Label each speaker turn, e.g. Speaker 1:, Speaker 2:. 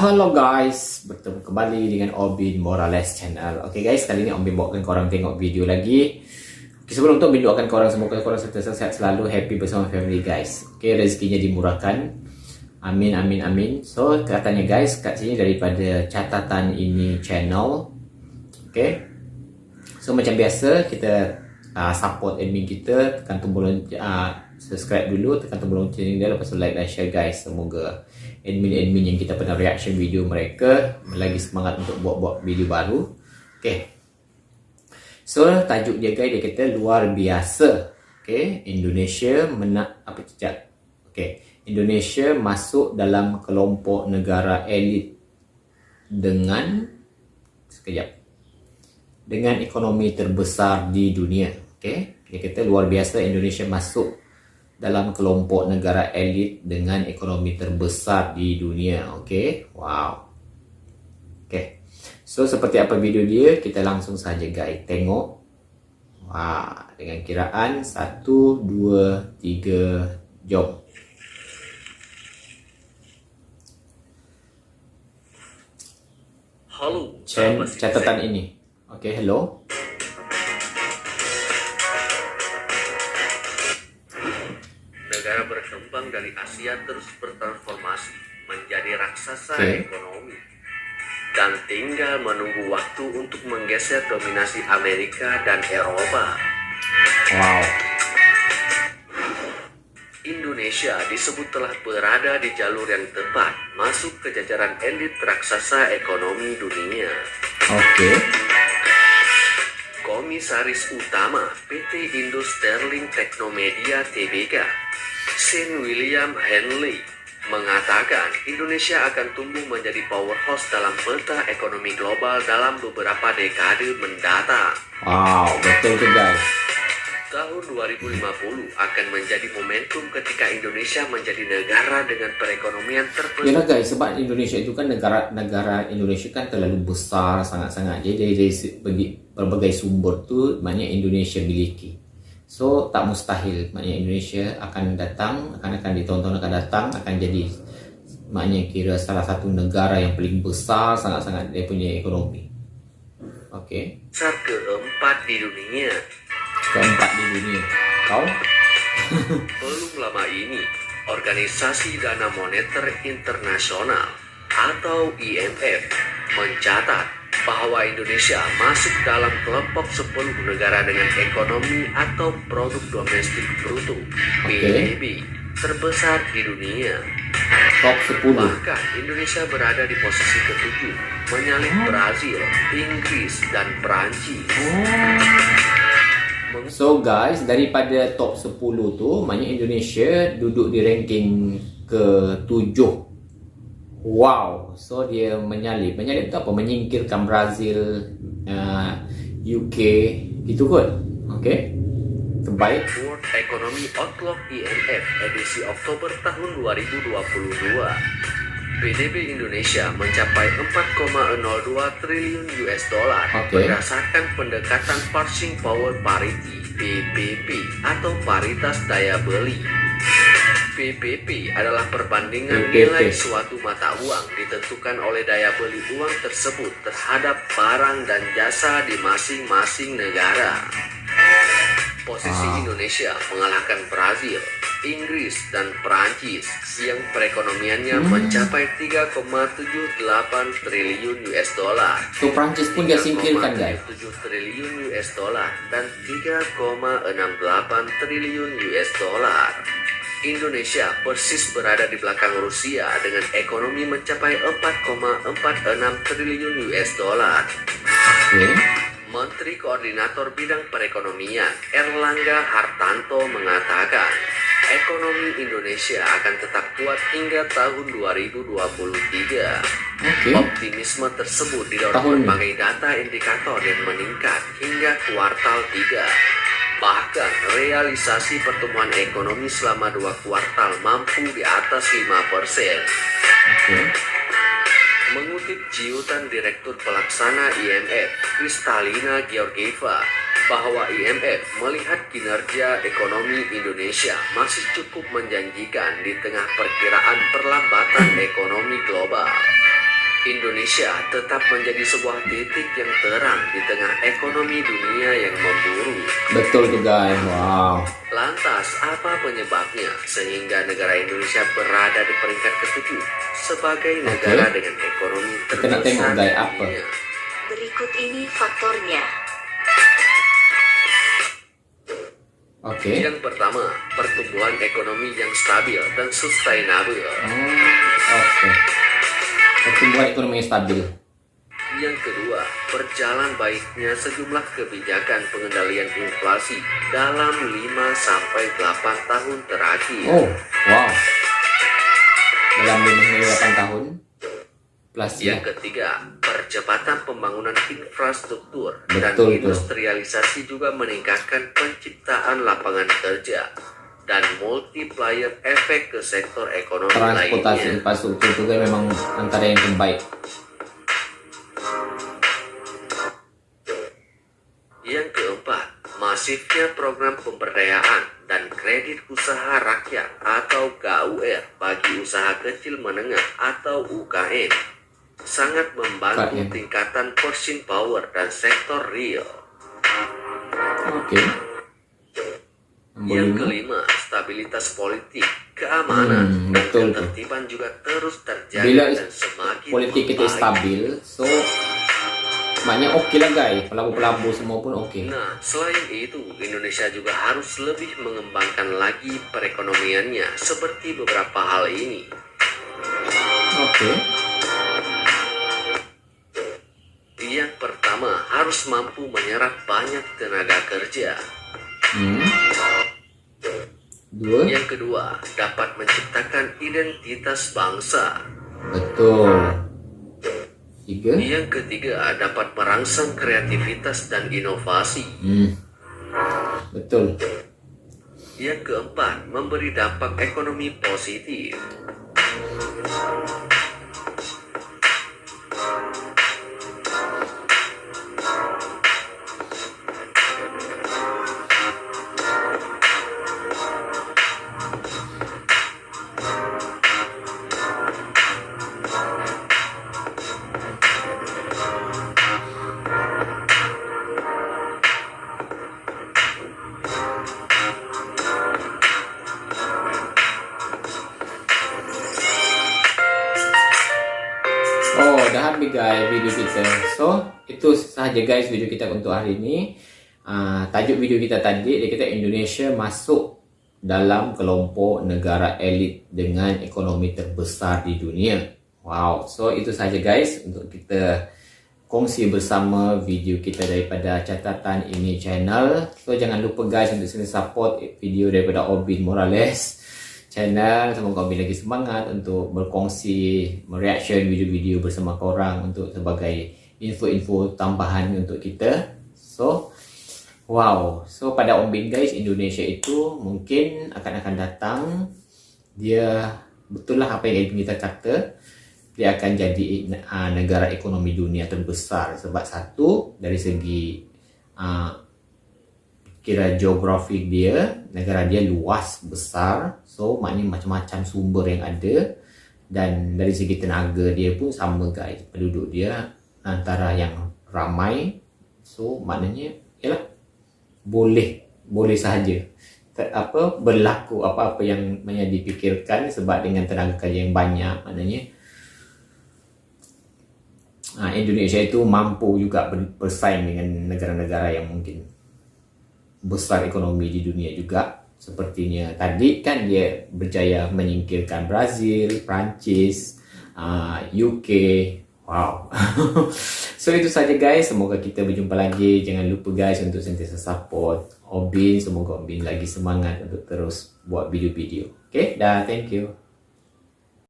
Speaker 1: Halo guys, bertemu kembali dengan Obin Morales Channel. Oke guys, kali ini Obin bawakan korang tengok video lagi. Oke, sebelum itu Obin doakan korang semoga korang sehat selalu, happy bersama family guys. Oke, rezekinya dimurahkan. Amin, amin, amin. So, katanya guys, kat sini daripada catatan ini channel. Oke. So, macam biasa kita support admin kita, tekan tombol subscribe dulu, tekan tombol lonceng dia, lepas tu like dan share guys. Semoga admin-admin yang kita pernah reaction video mereka lagi semangat untuk buat video baru. Okay, so tajuk dia guys, dia kata luar biasa. Okay, Indonesia Indonesia masuk dalam kelompok negara elit dengan ekonomi terbesar di dunia. Okay, dia kata luar biasa, Indonesia masuk dalam kelompok negara elit dengan ekonomi terbesar di dunia. Okay, wow. Okay, so seperti apa video dia, kita langsung saja guys tengok. Wah, dengan kiraan 1, 2, 3, jom.
Speaker 2: Halo,
Speaker 1: Catatan ini. Okay, hello.
Speaker 2: Negara berkembang dari Asia terus bertransformasi menjadi raksasa ekonomi dan tinggal menunggu waktu untuk menggeser dominasi Amerika dan Eropa.
Speaker 1: Wow.
Speaker 2: Indonesia disebut telah berada di jalur yang tepat masuk ke jajaran elit raksasa ekonomi dunia.
Speaker 1: Oke.
Speaker 2: Komisaris Utama PT Indo Sterling Teknomedia Tbk, Sean William Henley, mengatakan Indonesia akan tumbuh menjadi powerhouse dalam peta ekonomi global dalam beberapa dekade mendatang.
Speaker 1: Wow, betul tuh guys.
Speaker 2: Tahun 2050 akan menjadi momentum ketika Indonesia menjadi negara dengan perekonomian
Speaker 1: Ya lah guys, sebab Indonesia itu kan negara Indonesia kan terlalu besar sangat-sangat. Jadi dari berbagai sumber tu maknanya Indonesia miliki. So tak mustahil maknanya Indonesia akan di tahun-tahun akan datang akan jadi maknanya kira salah satu negara yang paling besar sangat-sangat dia punya ekonomi. Oke.
Speaker 2: Besar keempat di dunia.
Speaker 1: Kau?
Speaker 2: Belum lama ini, Organisasi Dana Moneter Internasional atau IMF mencatat bahwa Indonesia masuk dalam kelompok 10 negara dengan ekonomi atau produk domestik bruto (PDB) terbesar di dunia.
Speaker 1: Top 10.
Speaker 2: Bahkan Indonesia berada di posisi ke-7, menyalip Brazil, Inggris, dan Perancis.
Speaker 1: So guys, daripada top 10 tu, maknanya Indonesia duduk di ranking ke-7. Wow, so dia menyalip tu apa? Menyingkirkan Brazil, UK, gitu kot. Okay, terbaik.
Speaker 2: World Economy Outlook IMF edisi Oktober tahun 2022. PDB Indonesia mencapai 4,02 triliun US dollar berdasarkan pendekatan Purchasing Power Parity (PPP) atau paritas daya beli. PPP adalah perbandingan nilai suatu mata uang ditentukan oleh daya beli uang tersebut terhadap barang dan jasa di masing-masing negara. Posisi Indonesia mengalahkan Brazil, Inggris, dan Perancis yang perekonomiannya mencapai 3,78 triliun US dollar.
Speaker 1: So Perancis pun dia singkirkan guys.
Speaker 2: 7 triliun US dollar dan 3,68 triliun US dollar. Indonesia persis berada di belakang Rusia dengan ekonomi mencapai 4,46 triliun US dollar. Menteri Koordinator Bidang Perekonomian Erlangga Hartanto mengatakan ekonomi Indonesia akan tetap kuat hingga tahun 2023. Optimisme tersebut didorong berbagai data indikator yang meningkat hingga kuartal 3. Bahkan realisasi pertumbuhan ekonomi selama 2 kuartal mampu di atas 5%. Mengutip ciutan Direktur Pelaksana IMF, Kristalina Georgieva, bahwa IMF melihat kinerja ekonomi Indonesia masih cukup menjanjikan di tengah perkiraan perlambatan ekonomi global. Indonesia tetap menjadi sebuah titik yang terang di tengah ekonomi dunia yang memburuk.
Speaker 1: Betul tuh guys. Wow.
Speaker 2: Lantas, apa penyebabnya sehingga negara Indonesia berada di peringkat ke-7 sebagai negara dengan ekonomi
Speaker 1: Kita nak tengok
Speaker 2: terbesar
Speaker 1: guys
Speaker 2: di
Speaker 1: apa.
Speaker 2: dunia?
Speaker 3: Berikut ini faktornya.
Speaker 1: Oke.
Speaker 2: Yang pertama, pertumbuhan ekonomi yang stabil dan sustainable.
Speaker 1: Oke. Pertumbuhan ekonomi yang stabil.
Speaker 2: Yang kedua, berjalan baiknya sejumlah kebijakan pengendalian inflasi dalam 5-8 tahun terakhir.
Speaker 1: Oh, wow. Dalam 5-8 tahun. Plus ya.
Speaker 2: Yang ketiga, percepatan pembangunan infrastruktur dan
Speaker 1: Betul,
Speaker 2: industrialisasi juga meningkatkan penciptaan lapangan kerja dan multiplier efek ke sektor ekonomi
Speaker 1: Transportasi
Speaker 2: lainnya.
Speaker 1: infrastruktur juga memang antara yang terbaik.
Speaker 2: Yang keempat, masifnya program pemberdayaan dan kredit usaha rakyat atau KUR bagi usaha kecil menengah atau UKM sangat membantu
Speaker 1: UKM.
Speaker 2: tingkatan purchasing power dan sektor real.
Speaker 1: Oke.
Speaker 2: Yang
Speaker 1: Nomor 5.
Speaker 2: kelima, stabilitas politik, keamanan, dan
Speaker 1: betul tuh.
Speaker 2: ketertiban juga terus terjaga
Speaker 1: Bila
Speaker 2: dan semakin
Speaker 1: politik kita
Speaker 2: membaik.
Speaker 1: stabil, so maknanya oke lah guys. Pelabuh-pelabuh semua pun oke.
Speaker 2: Nah, selain itu, Indonesia juga harus lebih mengembangkan lagi perekonomiannya seperti beberapa hal ini.
Speaker 1: Oke.
Speaker 2: Yang pertama, harus mampu menyerap banyak tenaga kerja.
Speaker 1: 2.
Speaker 2: Yang kedua, dapat menciptakan identitas bangsa.
Speaker 1: Betul. 3.
Speaker 2: Yang ketiga, dapat merangsang kreativitas dan inovasi.
Speaker 1: Betul.
Speaker 2: Yang keempat, memberi dampak ekonomi positif.
Speaker 1: Oh, dah habis guys video kita. So, itu sahaja guys video kita untuk hari ini. Tajuk video kita tadi, dia kata Indonesia masuk dalam kelompok negara elit dengan ekonomi terbesar di dunia. Wow, so itu sahaja guys untuk kita kongsi bersama video kita daripada catatan ini channel. So, jangan lupa guys untuk sini support video daripada Obin Morales channel. Semoga Obin lagi semangat untuk berkongsi, mereaction video-video bersama korang untuk sebagai info-info tambahan untuk kita. So, wow. So, pada Obin guys, Indonesia itu mungkin akan datang. Dia betul lah apa yang kita kata. Dia akan jadi negara ekonomi dunia terbesar. Sebab satu, dari segi kira geografik dia, negara dia luas, besar. So, maknanya macam-macam sumber yang ada. Dan dari segi tenaga dia pun sama guys. Penduduk dia antara yang ramai. So, maknanya, yalah, boleh sahaja berlaku apa-apa yang dipikirkan sebab dengan tenaga kerja yang banyak. Maknanya, Indonesia itu mampu juga bersaing dengan negara-negara yang mungkin besar ekonomi di dunia juga. Sepertinya tadi kan dia berjaya menyingkirkan Brazil, Prancis, UK. Wow. So itu saja guys, semoga kita berjumpa lagi. Jangan lupa guys untuk sentiasa support Obin. Semoga Obin lagi semangat untuk terus buat video-video. Okay, dah, thank you.